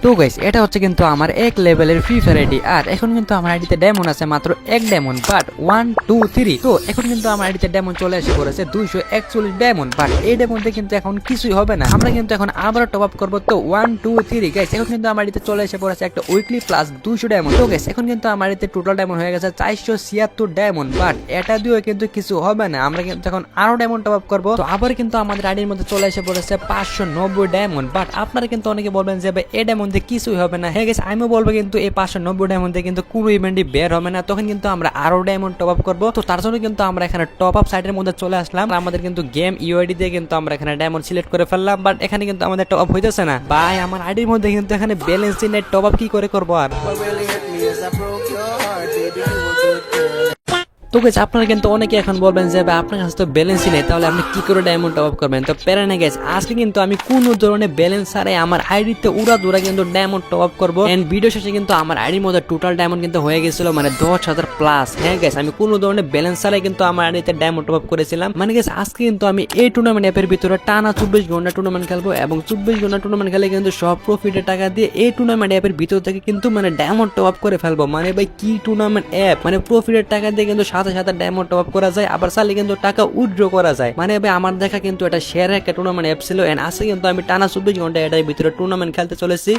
তো গাইস এটা হচ্ছে কিন্তু আমার এক লেভেলের ফ্রি ফায়ার আইডি, আর এখন কিন্তু আমার আইডিতে ডায়মন্ড আছে মাত্র এক ডায়মন্ড, বাট 1 2 3। তো এখন কিন্তু আমার আইডিতে ডায়মন্ড চলে এসে পড়েছে 241 ডায়মন্ড, বাট এই ডায়মন্ডে কিন্তু এখন কিছুই হবে না, আমরা কিন্তু এখন আবার টপ আপ করবো। তো 1 2 3 গাইস এখন কিন্তু আমার আইডিতে চলে এসে পড়েছে একটা উইকলি প্লাস 200 ডায়মন্ড। তো গাইস এখন কিন্তু আমার আইডিতে টোটাল ডায়মন্ড হয়ে গেছে 476 ডায়মন্ড, বাট এটা দিয়েও কিন্তু কিছু হবে না, আমরা কিন্তু এখন আরো ডায়মন্ড টপ আপ করবো। তো আবার কিন্তু আমাদের আইডির মধ্যে চলে এসে পড়েছে 590 ডায়মন্ড, বাট আপনারা কিন্তু অনেকে বলবেন যে ভাই এই ডায়মন্ডে কিছুই হবে না। হ্যাঁ গাইস আমিও বলবো কিন্তু এই 590 ডায়মন্ডে কিন্তু কোনো ইভেন্টই বের হবে না, তখন কিন্তু আমরা আরো ডায়মন্ড টপ আপ করবো। তো তার জন্য কিন্তু আমরা এখানে টপ আপ সাইটের মধ্যে চলে আসলাম, আমাদের কিন্তু গেম ইউআইডি দিয়ে কিন্তু আমরা এখানে ডায়মন্ড সিলেক্ট করে ফেললাম, বাট এখানে কিন্তু আমাদের টপ আপ হইতেছে না ভাই। আমার আইডির মধ্যে কিন্তু এখানে ব্যালেন্সই নেই, টপ আপ কি করে করবো আর। তো গাইস আপনারা কিন্তু অনেকে এখন বলবেন যে ভাই আপনার কাছে তো ব্যালেন্সই নেই, তাহলে আপনি কি করে ডায়মন্ড টপ আপ করবেন? তো প্যারা না গাইস, আজকে কিন্তু আমি কোনো ধরনের ব্যালেন্স ছাড়াই আমার আইডিতে উড়া দুরা কিন্তু ডায়মন্ড টপ আপ করবো। এন্ড ভিডিও শেষে কিন্তু আমার আইডির মধ্যে টোটাল ডায়মন্ড কিন্তু হয়ে গেছিল মানে 10,000 প্লাস। হ্যাঁ গাইস আমি কোনো ধরনের ব্যালেন্স ছাড়াই কিন্তু আমার আইডিতে ডায়মন্ড টপ আপ করেছিলাম। মানে গাইস আজকে কিন্তু আমি এই টুর্নামেন্ট অ্যাপের ভিতরে টানা 24 ঘন্টা টুর্নামেন্ট খেলবো, এবং 24 ঘন্টা টুর্নামেন্ট খেলে কিন্তু সব প্রফিটের টাকা দিয়ে এই টুর্নামেন্ট অ্যাপের ভিতর থেকে কিন্তু মানে ডায়মন্ড টপ আপ করে ফেলবো। মানে ভাই কি টুর্নামেন্ট অ্যাপ, মানে প্রফিটের টাকা দিয়ে কিন্তু সাথে সাথে ডায়মন্ড টপ আপ করা যায়, আবার চাইলে কিন্তু টাকা উইথড্র করা যায়। মানে ভাই আমার দেখা কিন্তু এটা শেয়ার একটা টুর্নামেন্ট অ্যাপ ছিল, এন্ড আজকে কিন্তু আমি টানা 24 ঘন্টা এটার ভিতরে টুর্নামেন্ট খেলতে চলেছি।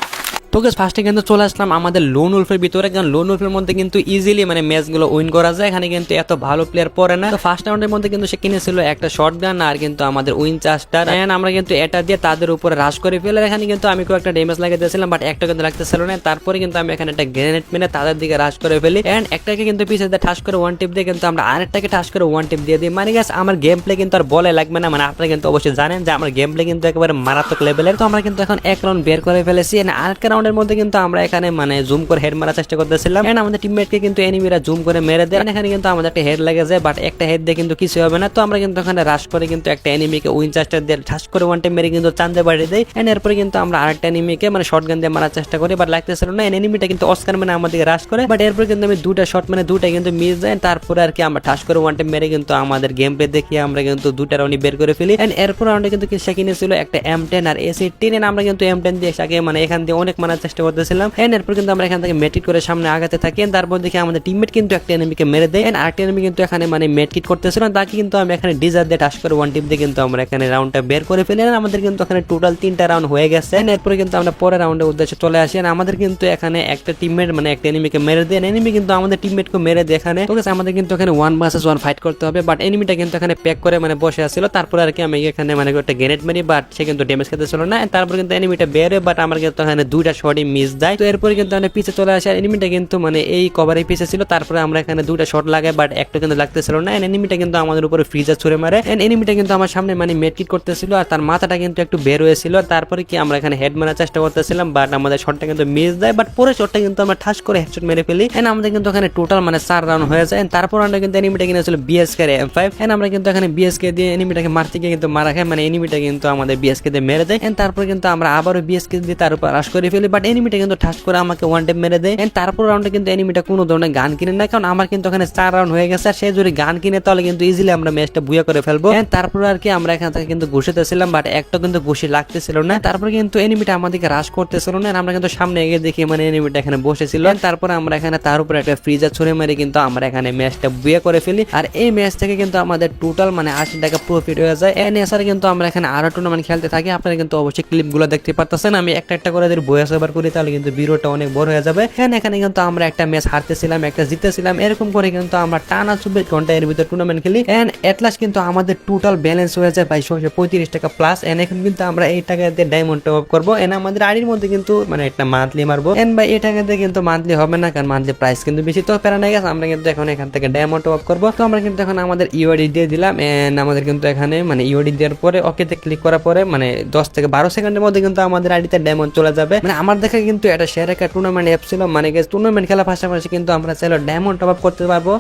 তো গাইস ফার্স্টে কিন্তু চলে আসলাম আমাদের লোন উলফের ভিতরে, কারণ লোন উলফের মধ্যে কিন্তু ইজিলি মানে ম্যাচগুলো উইন করা যায়, এখানে কিন্তু এত ভালো প্লেয়ার পড়ে না। তো ফার্স্ট রাউন্ডের মধ্যে কিন্তু সে কিনেছিল একটা শটগান আর কিন্তু আমাদের উইনচাস্টার, এন্ড আমরা কিন্তু এটা দিয়ে তাদের উপরে রাশ করে ফেলে এখানে কিন্তু আমি খুব একটা ড্যামেজ লাগাইতেছিলাম, বাট একটা কিন্তু লাগতেছিল না। তারপরে কিন্তু আমি এখানে একটা গ্রেনেড মেরে তাদের দিকে রাশ করে ফেলি, এন্ড একটাকে কিন্তু পিছে দিয়ে ঠাস করে ওয়ান টিপ দিয়ে কিন্তু আমরা আরেকটাকে ঠাস করে ওয়ান টিপ দিয়ে দিই। মানে গাইস আমার গেম প্লে কিন্তু আর বলে লাগবে না, মানে আপনারা কিন্তু অবশ্যই জানেন যে আমার গেম প্লে কিন্তু একেবারে মারাত্মক লেভেলের। তো আমরা কিন্তু এখন এক রাউন্ড বের করে ফেলেছি, এন্ড আরেকটা রাউন্ডের মধ্যে কিন্তু আমরা এখানে মানে জুম করে হেড মারার চেষ্টা করতেছিলাম, এন্ড আমাদের টিমমেটকে কিন্তু এনিমিরা জুম করে মেরে দেয়। এখানে কিন্তু আমাদের একটা হেড লেগে যায়, বাট একটা হেড দিয়ে কিন্তু কিছু হবে না। তো আমরা কিন্তু এখানে রাশ করে কিন্তু একটা এনিমিকে উইনচাস্টার দিয়ে ঠাস করে ওয়ান টাইম মেরে কিন্তু চান্দে বাড়িয়ে দেয়, এন্ড এরপরে কিন্তু আমরা আরেকটা এনিমিকে মানে শটগান দিয়ে মারার চেষ্টা করি, বাট লাগতেছিল না। এনিমিটা কিন্তু অস্কার মানে আমাদেরকে রাশ করে, বাট এরপরে কিন্তু আমি দুটা শট মানে দুটাই কিন্তু মিস যায়। তারপরে আর কি আমরা ঠাস করে ওয়ান টাইম মেরে কিন্তু আমাদের গেম প্লে দেখিয়ে আমরা কিন্তু দুটা রাউন্ড বের করে ফেলি, এন্ড এরপর রাউন্ডে কিন্তু সে কিনেছিল একটা M10 আর AC10, এন্ড আমরা কিন্তু M10 দিয়ে সাকে মানে এখান দিয়ে অনেক মারার চেষ্টা করতেছিলাম, এন্ড এরপর কিন্তু আমরা এখান থেকে মেটকিট করে সামনে আগাতে থাকি। তারপর দেখি আমাদের টিমমেট কিন্তু একটা এনিমিকে মেরে দেয়, এন্ড আরেকটা এনিমি কিন্তু এখানে মানে মেটকিট করতেছিল, তাকে কিন্তু আমি এখানে ডিজার দিয়ে টাচ করে ওয়ান টিপ দিয়ে কিন্তু আমরা এখানে রাউন্ডটা বের করে ফেলি। আমাদের কিন্তু এখানে টোটাল 3টা রাউন্ড হয়ে গেছে, এরপরে কিন্তু আমরা পরের রাউন্ডের উদ্দেশ্যে চলে আসি। আমাদের কিন্তু এখানে একটা টিমমেট মানে একটা এনিমিকে মেরে দেয়, এনিমি কিন্তু আমাদের টিমমেটকে মেরে দেয় এখানে। তো আমাদের কিন্তু এখানে 1 vs 1 ফাইট করতে হবে, বাট এনিমিটা কিন্তু এখানে প্যাক করে মানে বসে আছিল। তারপরে আর কি আমি এখানে মানে একটা গ্রেনেড মারি, বাট সে কিন্তু ড্যামেজ খেতে ছিল না। তারপর কিন্তু এনিমিটা বের হয়, বাট আমার কিন্তু এখানে দুইটা শটই মিস যায়। তো এরপরে কিন্তু আমরা পিছে চলে আসি, আর এনিমিটা কিন্তু মানে এই কভারের পিছে ছিল। তারপরে আমরা এখানে দুইটা শট লাগাই, বাট একটা কিন্তু লাগতেছিল না, এনিমিটা কিন্তু আমাদের উপরে ফ্রিজার ছুড়ে মারে, এনিমিটা কিন্তু আমার সামনে মানে মেডকিট করতেছিল, আর তার মাথাটা কিন্তু একটু বের হয়েছিল। তারপরে কি আমরা এখানে হেড মারার চেষ্টা করতেছিলাম, বাট আমাদের শটটা কিন্তু মিস যায়, বাট পরে শটটা কিন্তু আমরা ঠাস করে হেডশট মেরে ফেলি, এন্ড আমাদের কিন্তু এখানে টোটাল মানে 4 রাউন্ড হয়ে যায়। তারপর আমরা কিন্তু এনিমিটা কিনেছিল BSK M5, এন্ড আমরা কিন্তু এখানে BSK দিয়ে এনিমিটাকে মারতে গিয়ে কিন্তু মারা খাই, মানে এনিমিটা কিন্তু আমাদের BSK দিয়ে মেরে দেয়, এন্ড তারপর কিন্তু আমরা আবারও BSK দিয়ে তার উপর রাশ করে ফেলি, বাট এনিমিটা কিন্তু ঠাস করে আমাকে ওয়ান টাইম মেরে দেয়। এন্ড তারপর রাউন্ডে কিন্তু এনিমিটা কোনো ধরনের গান কিনে না, কারণ আমার কিন্তু এখানে 4 রাউন্ড হয়ে গেছে, আর সে যদি গান কিনে তাহলে কিন্তু ইজিলি আমরা ম্যাচটা বুয়া করে ফেলবো। এন্ড তারপর আর কি আমরা এখান থেকে কিন্তু ঘুষেতেছিলাম, বাট একটা কিন্তু ঘুষি লাগতেছিল না। তারপর কিন্তু এনিমিটা আমাদেরকে রাশ করতেছিল না, আমরা কিন্তু সামনে এগিয়ে দেখি মানে এনিমিটা এখানে বসেছিল। তারপর আমরা এখানে তার উপরে একটা ফ্রিজার ছুড়ে মেরে কিন্তু আমরা এখানে ম্যাচটা বুয়া করে ফেলি, আর এই ম্যাচ থেকে কিন্তু আমাদের টোটাল মানে 80 টাকা প্রফিট হয়ে যায়। এন্ড এছাড়া কিন্তু আমরা এখানে আরো টুর্নামেন্ট খেলতে থাকি, আপনারা কিন্তু অবশ্যই ক্লিপগুলো দেখতে পারতেছেন। আমি একটা একটা করে যদি ভয়েস ওভার করি তাহলে কিন্তু ভিডিওটা অনেক বড় হয়ে যাবে। এখানে কিন্তু আমরা একটা ম্যাচ হারতেছিলাম, একটা জিতেছিলাম, এরকম করে কিন্তু আমরা টানা 24 ঘন্টা এর ভিতরে টুর্নামেন্ট খেলি, এন্ড এট লাস্ট কিন্তু আমাদের টোটাল ব্যালেন্স হয়ে যায় 235 টাকা প্লাস। এন্ড এখন কিন্তু আমরা এই টাকা দিয়ে ডায়মন্ড টপ আপ করবো, এন্ড আমাদের আড়ির মধ্যে কিন্তু মানে একটা মান্থলি মারবো, এন্ড ভাই এই টাকা দিয়ে কিন্তু মান্থলি হবে না, কারণ মান্থলি প্রাইস কিন্তু বেশি। তো প্যারা নাই গেছে, আমরা কিন্তু এখন এখান থেকে ডায়মন্ড টপ আপ করবো। তো আমরা কিন্তু এখন আমাদের ইউআইডি দিয়ে দিলাম, এন্ড আমাদের কিন্তু এখানে মানে ইউআইডি দেওয়ার পরে ওকেতে ক্লিক করার পরে মানে 10 থেকে 12 সেকেন্ডের মধ্যে কিন্তু আমাদের আইডিতে ডায়মন্ড চলে যাবে। মানে আমার দেখা কিন্তু এটা শেয়ার একটা টুর্নামেন্ট অ্যাপ ছিল, মানে টুর্নামেন্ট খেলা পাশাপাশি কিন্তু আমরা চাইলে ডায়মন্ড টপ আপ করতে পারবো।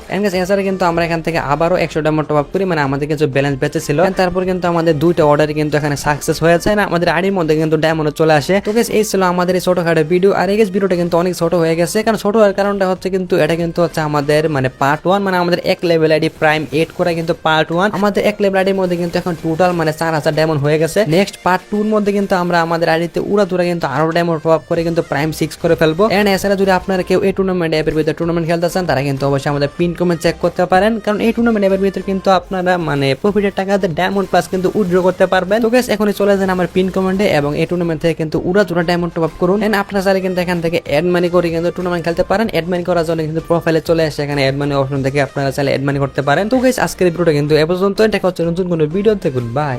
এছাড়া কিন্তু আমরা এখান থেকে আবারও 100 ডায়মন্ড টপ আপ করি, মানে আমাদের কিছু ব্যালেন্স বেঁচে ছিল। তারপর কিন্তু আমাদের দুইটা অর্ডার কিন্তু এখানে সাকসেস হয়ে যায়, না আমাদের আইডির মধ্যে কিন্তু ডায়মন্ড চলে আসে। তো গাইস এই ছিল আমাদের এই ছোটখাটো ভিডিও, আর এই ভিডিওটা কিন্তু অনেক ছোট হয়ে গেছে, কারণ ছোট হওয়ার কারণটা হচ্ছে কিন্তু এটা কিন্তু হচ্ছে আমাদের মানে পার্ট 1, মানে আমাদের এক লেভেল আইডি প্রাইম 8 করে কিন্তু পার্ট 1। আমাদের এক লেভেল আইডির মধ্যে কিন্তু এখন টোটাল মানে 4000 ডায়মন্ড হয়ে গেছে। নেক্সট পার্ট 2 এর মধ্যে কিন্তু আমরা আমাদের আইডিতে উড়া দুরা কিন্তু আরো ডায়মন্ড টপ আপ করে কিন্তু প্রাইম 6 করে ফেলবো। এন্ড এছাড়া যদি আপনারা কেউ এই টুর্নামেন্ট অ্যাপের ভিতরে টুর্নামেন্ট খেলতে চান তারা কিন্তু অবশ্যই আমাদের পিন কমেন্ট চেক করতে পারেন, কারণ এই টুর্নামেন্ট অ্যাপের ভিতরে কিন্তু আপনারা মানে প্রফিটের টাকাতে ডায়মন্ড প্লাস কিন্তু উইথড্র করতে পারবেন। তো গাইস এখনই চলে যান আমার পিন কমেন্টে এবং এই টুর্নামেন্ট থেকে কিন্তু উড়াধুরা ডায়মন্ড টপ আপ করুন। এন্ড আপনারা চাইলে কিন্তু এখান থেকে অ্যাড মানি করে কিন্তু টুর্নামেন্ট খেলতে পারেন। অ্যাড মানি করার জন্য কিন্তু প্রোফাইলে চলে আসে, এখানে অ্যাড মানি অপশন থেকে আপনারা চাইলে অ্যাড মানি করতে পারেন। তো গাইস আজকের ভিডিওটা কিন্তু এ পর্যন্ত, দেখা হচ্ছে নতুন কোনো ভিডিওতে। Good bye.